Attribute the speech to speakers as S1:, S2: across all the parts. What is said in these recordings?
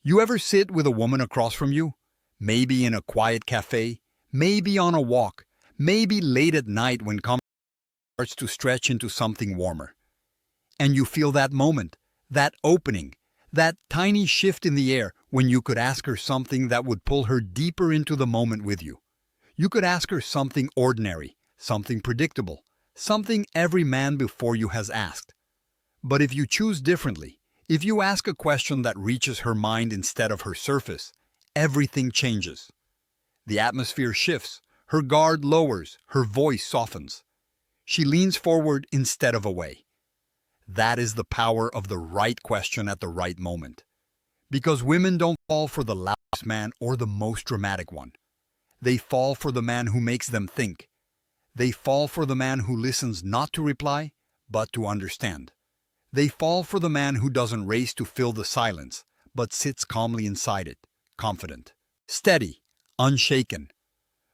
S1: You ever sit with a woman across from you? Maybe in a quiet cafe, maybe on a walk, maybe late at night when conversation starts to stretch into something warmer. And you feel that moment, that opening, that tiny shift in the air when you could ask her something that would pull her deeper into the moment with you. You could ask her something ordinary, something predictable, something every man before you has asked. But if you choose differently, if you ask a question that reaches her mind instead of her surface, everything changes. The atmosphere shifts, her guard lowers, her voice softens. She leans forward instead of away. That is the power of the right question at the right moment. Because women don't fall for the loudest man or the most dramatic one. They fall for the man who makes them think. They fall for the man who listens not to reply, but to understand. They fall for the man who doesn't race to fill the silence, but sits calmly inside it, confident, steady, unshaken.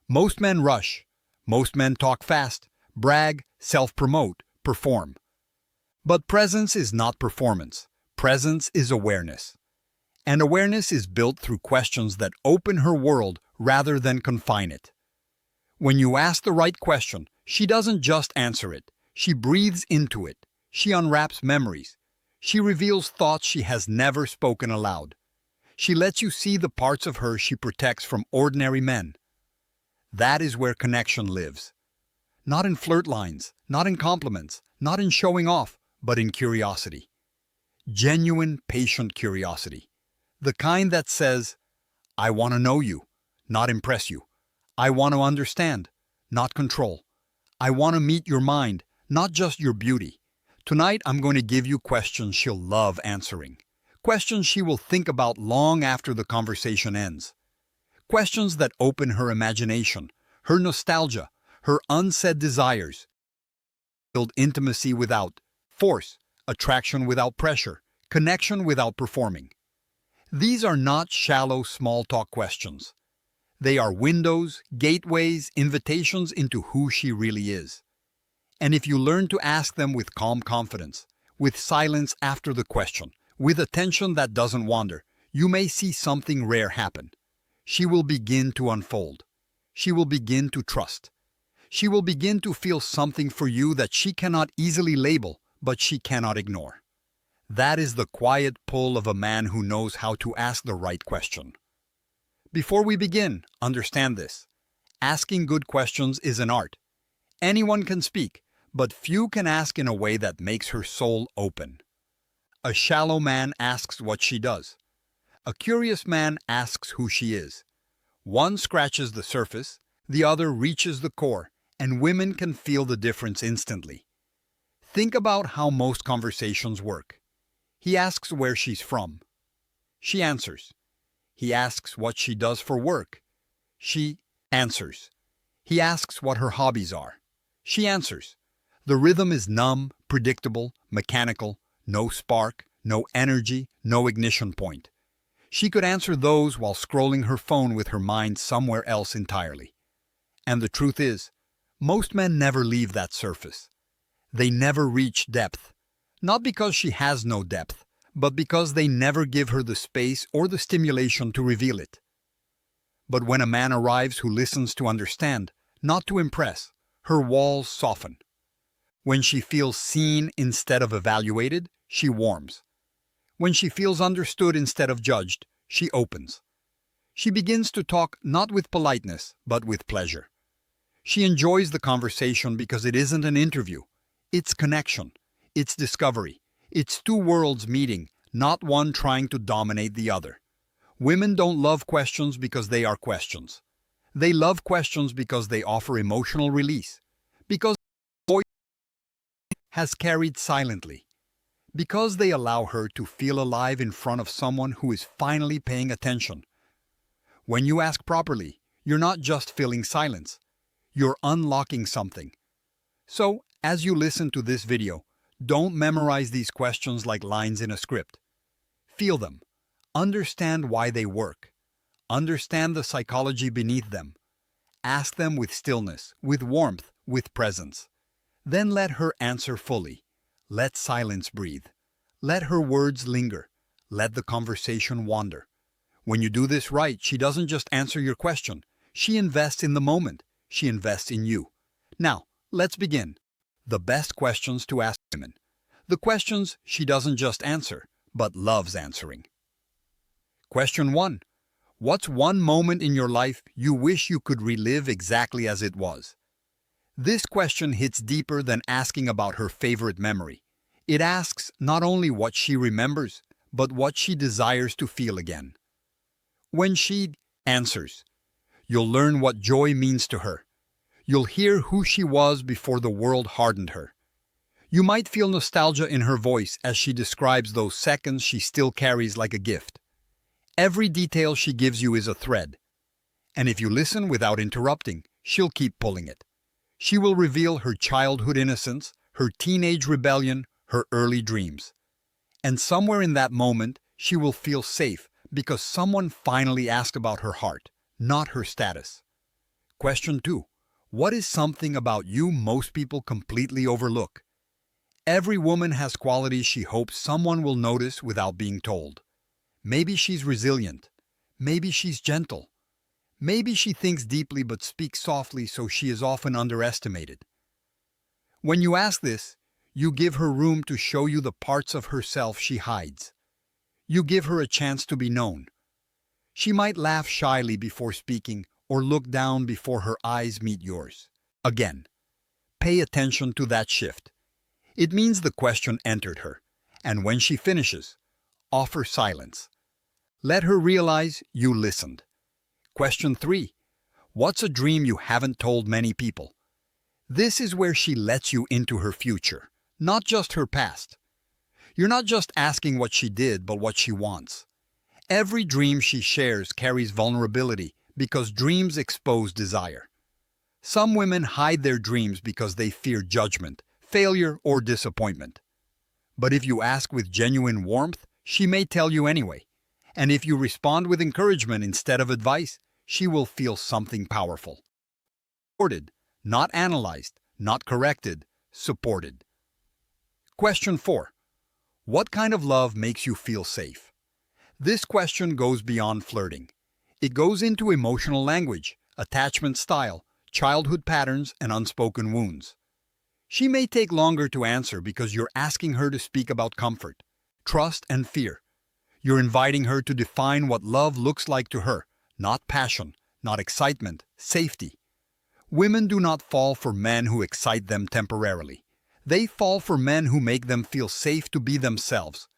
S1: Most men rush. Most men talk fast, brag, self-promote, perform. But presence is not performance. Presence is awareness. And awareness is built through questions that open her world rather than confine it. When you ask the right question, she doesn't just answer it. She breathes into it. She unwraps memories. She reveals thoughts she has never spoken aloud. She lets you see the parts of her she protects from ordinary men. That is where connection lives. Not in flirt lines, not in compliments, not in showing off, but in curiosity. Genuine, patient curiosity. The kind that says, I want to know you, not impress you. I want to understand, not control. I want to meet your mind, not just your beauty. Tonight I'm going to give you questions she'll love answering. Questions she will think about long after the conversation ends. Questions that open her imagination, her nostalgia, her unsaid desires. Build intimacy without force, attraction without pressure, connection without performing. These are not shallow small talk questions. They are windows, gateways, invitations into who she really is. And if you learn to ask them with calm confidence, with silence after the question, with attention that doesn't wander, you may see something rare happen. She will begin to unfold. She will begin to trust. She will begin to feel something for you that she cannot easily label, but she cannot ignore. That is the quiet pull of a man who knows how to ask the right question. Before we begin, understand this. Asking good questions is an art. Anyone can speak, but few can ask in a way that makes her soul open. A shallow man asks what she does. A curious man asks who she is. One scratches the surface, the other reaches the core, and women can feel the difference instantly. Think about how most conversations work. He asks where she's from. She answers. He asks what she does for work. She answers. He asks what her hobbies are. She answers. The rhythm is numb, predictable, mechanical, no spark, no energy, no ignition point. She could answer those while scrolling her phone with her mind somewhere else entirely. And the truth is, most men never leave that surface. They never reach depth. Not because she has no depth, but because they never give her the space or the stimulation to reveal it. But when a man arrives who listens to understand, not to impress, her walls soften. When she feels seen instead of evaluated, she warms. When she feels understood instead of judged, she opens. She begins to talk not with politeness, but with pleasure. She enjoys the conversation because it isn't an interview. It's connection. It's discovery. It's two worlds meeting, not one trying to dominate the other. Women don't love questions because they are questions. They love questions because they offer emotional release. Because voice has carried silently. Because they allow her to feel alive in front of someone who is finally paying attention. When you ask properly, you're not just filling silence. You're unlocking something. So, as you listen to this video, don't memorize these questions like lines in a script. Feel them. Understand why they work. Understand the psychology beneath them. Ask them with stillness, with warmth, with presence. Then let her answer fully. Let silence breathe. Let her words linger. Let the conversation wander. When you do this right, she doesn't just answer your question. She invests in the moment. She invests in you. Now, let's begin. The best questions to ask women. The questions she doesn't just answer, but loves answering. Question 1. What's one moment in your life you wish you could relive exactly as it was? This question hits deeper than asking about her favorite memory. It asks not only what she remembers, but what she desires to feel again. When she answers, you'll learn what joy means to her. You'll hear who she was before the world hardened her. You might feel nostalgia in her voice as she describes those seconds she still carries like a gift. Every detail she gives you is a thread. And if you listen without interrupting, she'll keep pulling it. She will reveal her childhood innocence, her teenage rebellion, her early dreams. And somewhere in that moment, she will feel safe because someone finally asked about her heart, not her status. Question 2. What is something about you most people completely overlook? Every woman has qualities she hopes someone will notice without being told. Maybe she's resilient. Maybe she's gentle. Maybe she thinks deeply but speaks softly, so she is often underestimated. When you ask this, you give her room to show you the parts of herself she hides. You give her a chance to be known. She might laugh shyly before speaking or look down before her eyes meet yours. Again, pay attention to that shift. It means the question entered her, and when she finishes, offer silence. Let her realize you listened. Question 3. What's a dream you haven't told many people? This is where she lets you into her future, not just her past. You're not just asking what she did, but what she wants. Every dream she shares carries vulnerability because dreams expose desire. Some women hide their dreams because they fear judgment, failure, or disappointment. But if you ask with genuine warmth, she may tell you anyway. And if you respond with encouragement instead of advice, she will feel something powerful. Supported, not analyzed, not corrected, supported. Question 4. What kind of love makes you feel safe? This question goes beyond flirting. It goes into emotional language, attachment style, childhood patterns, and unspoken wounds. She may take longer to answer because you're asking her to speak about comfort, trust, and fear. You're inviting her to define what love looks like to her, not passion, not excitement, safety. Women do not fall for men who excite them temporarily. They fall for men who make them feel safe to be themselves.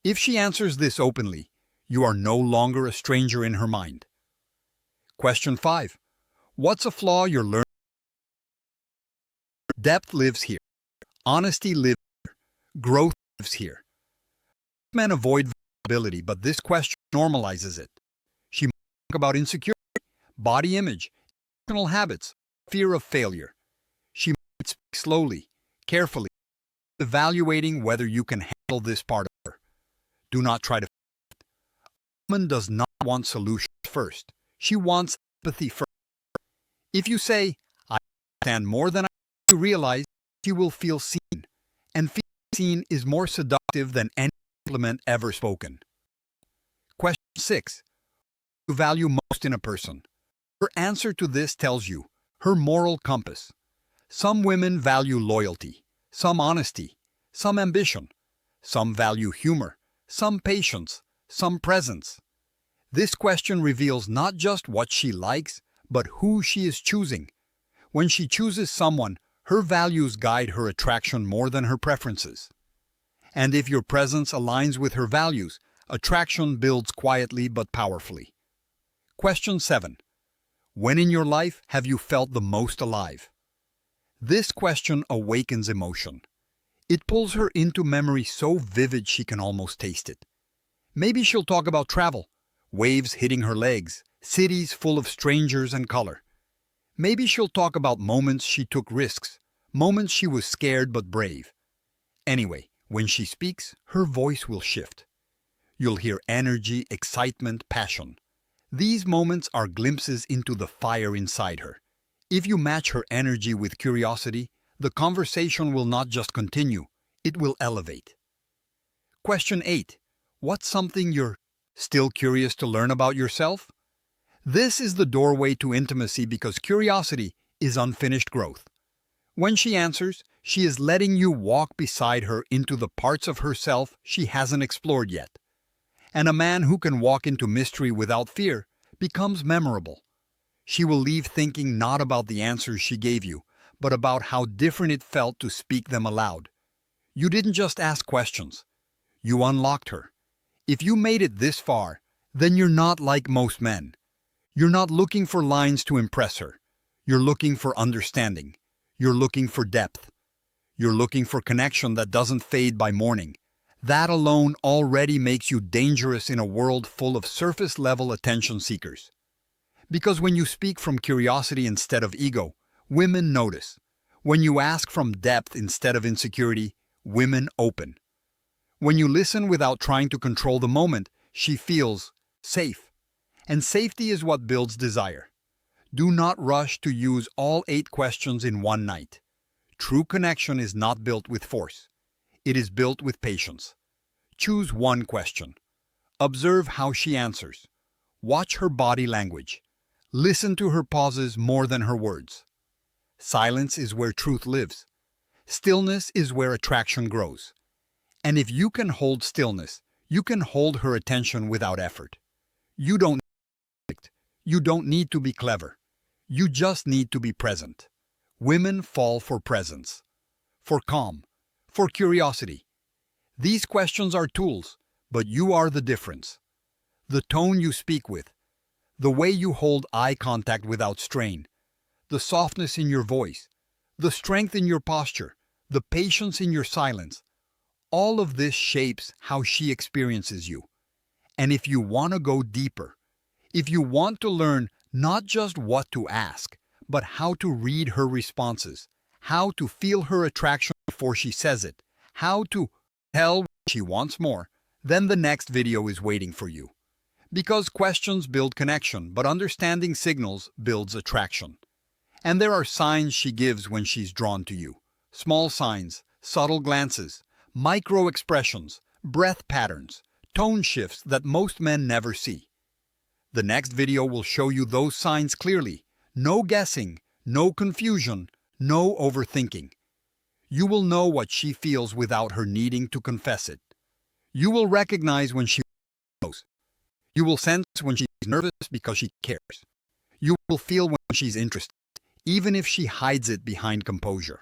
S1: If she answers this openly, you are no longer a stranger in her mind. Question 5. What's a flaw you're learning? Depth lives here. Honesty lives here. Growth lives here. Men avoid vulnerability, but this question normalizes it. She might talk about insecurity, body image, emotional habits, fear of failure. She might speak slowly, carefully, evaluating whether you can handle this part of her. Do not try to fix it. A woman does not want solutions first. She wants empathy first. If you say, I understand more than I do, you realize she will feel seen. And feeling seen is more seductive than any compliment ever spoken. Question 6. What do you value most in a person? Her answer to this tells you her moral compass. Some women value loyalty, some honesty, some ambition, some value humor, some patience, some presence. This question reveals not just what she likes, but who she is choosing. When she chooses someone, her values guide her attraction more than her preferences. And if your presence aligns with her values, attraction builds quietly but powerfully. Question 7. When in your life have you felt the most alive? This question awakens emotion. It pulls her into memory so vivid she can almost taste it. Maybe she'll talk about travel, waves hitting her legs, cities full of strangers and color. Maybe she'll talk about moments she took risks, moments she was scared but brave. Anyway, when she speaks, her voice will shift. You'll hear energy, excitement, passion. These moments are glimpses into the fire inside her. If you match her energy with curiosity, the conversation will not just continue, it will elevate. Question 8. What's something you're Still curious to learn about yourself? This is the doorway to intimacy because curiosity is unfinished growth. When she answers, she is letting you walk beside her into the parts of herself she hasn't explored yet. And a man who can walk into mystery without fear becomes memorable. She will leave thinking not about the answers she gave you, but about how different it felt to speak them aloud. You didn't just ask questions. You unlocked her. If you made it this far, then you're not like most men. You're not looking for lines to impress her. You're looking for understanding. You're looking for depth. You're looking for connection that doesn't fade by morning. That alone already makes you dangerous in a world full of surface-level attention seekers. Because when you speak from curiosity instead of ego, women notice. When you ask from depth instead of insecurity, women open. When you listen without trying to control the moment, she feels safe. And safety is what builds desire. Do not rush to use all 8 questions in one night. True connection is not built with force. It is built with patience. Choose one question. Observe how she answers. Watch her body language. Listen to her pauses more than her words. Silence is where truth lives. Stillness is where attraction grows. And if you can hold stillness, you can hold her attention without effort. You don't need to be clever. You just need to be present. Women fall for presence, for calm, for curiosity. These questions are tools, but you are the difference. The tone you speak with, the way you hold eye contact without strain, the softness in your voice, the strength in your posture, the patience in your silence, all of this shapes how she experiences you. And if you want to go deeper, if you want to learn not just what to ask, but how to read her responses, how to feel her attraction before she says it, how to tell when she wants more, then the next video is waiting for you. Because questions build connection, but understanding signals builds attraction. And there are signs she gives when she's drawn to you. Small signs, subtle glances, micro expressions, breath patterns, tone shifts that most men never see. The next video will show you those signs clearly. No guessing, no confusion, no overthinking. You will know what she feels without her needing to confess it. You will recognize when she knows. You will sense when she's nervous because she cares. You will feel when she's interested, even if she hides it behind composure.